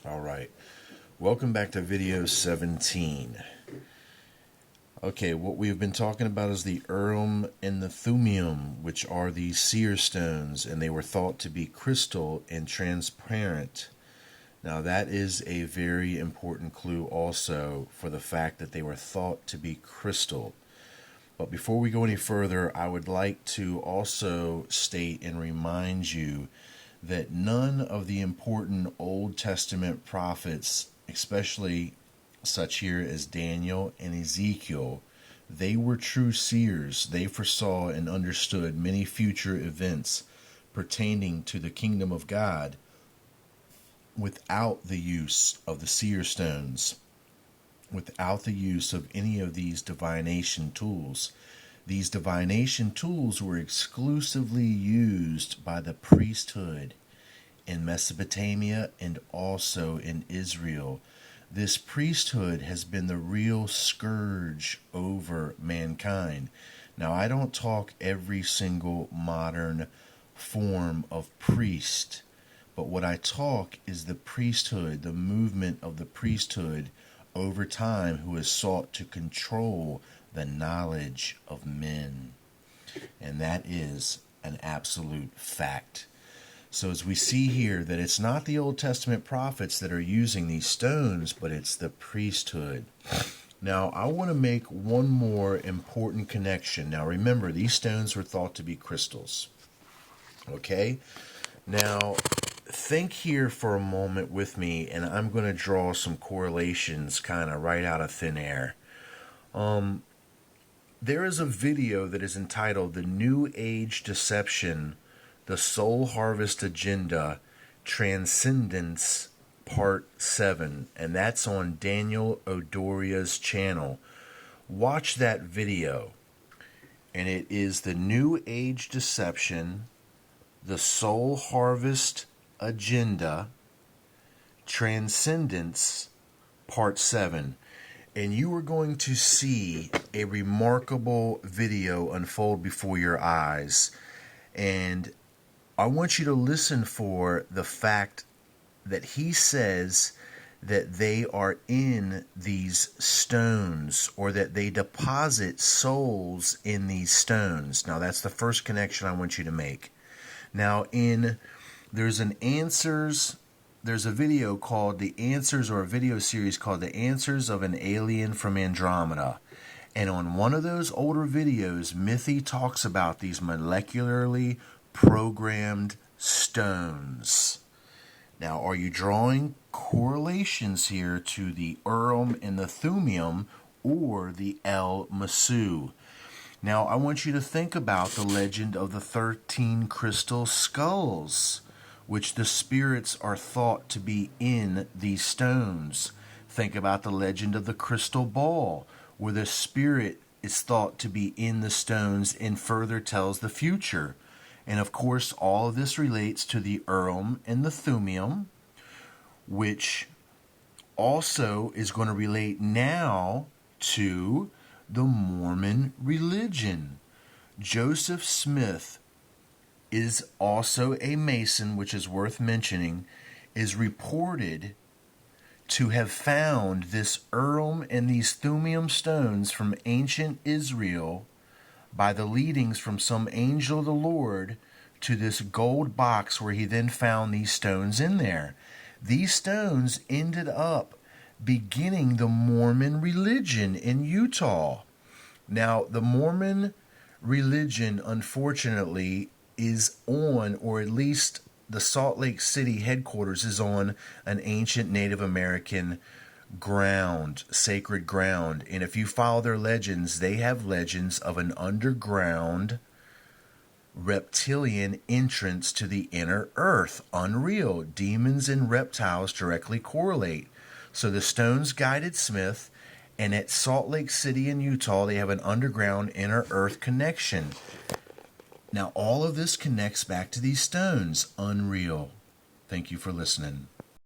All right. Welcome back to video 17. Okay, what we've been talking about is the Urim and the Thummim, which are the seer stones, and they were thought to be crystal and transparent. Now, that is a very important clue also for the fact that they were thought to be crystal. But before we go any further, I would like to also state and remind you that none of the important Old Testament prophets, especially such here as Daniel and Ezekiel, they were true seers. They foresaw and understood many future events pertaining to the kingdom of God without the use of the seer stones, without the use of any of these divination tools. These divination tools were exclusively used by the priesthood in Mesopotamia and also in Israel. This priesthood has been the real scourge over mankind. Now, I don't talk every single modern form of priest, but what I talk is the priesthood, the movement of the priesthood over time who has sought to control the knowledge of men. And that is an absolute fact. So as we see here that it's not the Old Testament prophets that are using these stones, but it's the priesthood. Now, I want to make one more important connection. Now, remember, these stones were thought to be crystals. Okay? Now, think here for a moment with me, and I'm going to draw some correlations kind of right out of thin air. There is a video that is entitled The New Age Deception, The Soul Harvest Agenda, Transcendence, Part 7, and that's on Daniel Odoria's channel. Watch that video, and it is The New Age Deception, The Soul Harvest Agenda, Transcendence, Part 7. And you are going to see a remarkable video unfold before your eyes. And I want you to listen for the fact that he says that they are in these stones, or that they deposit souls in these stones. Now, that's the first connection I want you to make. Now, there's a video called The Answers, or a video series called The Answers of an Alien from Andromeda. And on one of those older videos, Mithy talks about these molecularly programmed stones. Now, are you drawing correlations here to the Urim and the Thummim, or the El Masu? Now, I want you to think about the legend of the 13 crystal skulls, which the spirits are thought to be in these stones. Think about the legend of the crystal ball, where the spirit is thought to be in the stones and further tells the future. And of course, all of this relates to the Urim and the Thummim, which also is going to relate now to the Mormon religion. Joseph Smith is also a Mason, which is worth mentioning, is reported to have found this Urim and these Thummim stones from ancient Israel by the leadings from some angel of the Lord to this gold box, where he then found these stones in there. These stones ended up beginning the Mormon religion in Utah. Now, the Mormon religion, unfortunately, is on, or at least the Salt Lake City headquarters is on, an ancient Native American ground, sacred ground. And if you follow their legends, they have legends of an underground reptilian entrance to the inner earth. Unreal. Demons and reptiles directly correlate. So the stones guided Smith, and at Salt Lake City in Utah, they have an underground inner earth connection. Now, all of this connects back to these stones. Unreal. Thank you for listening.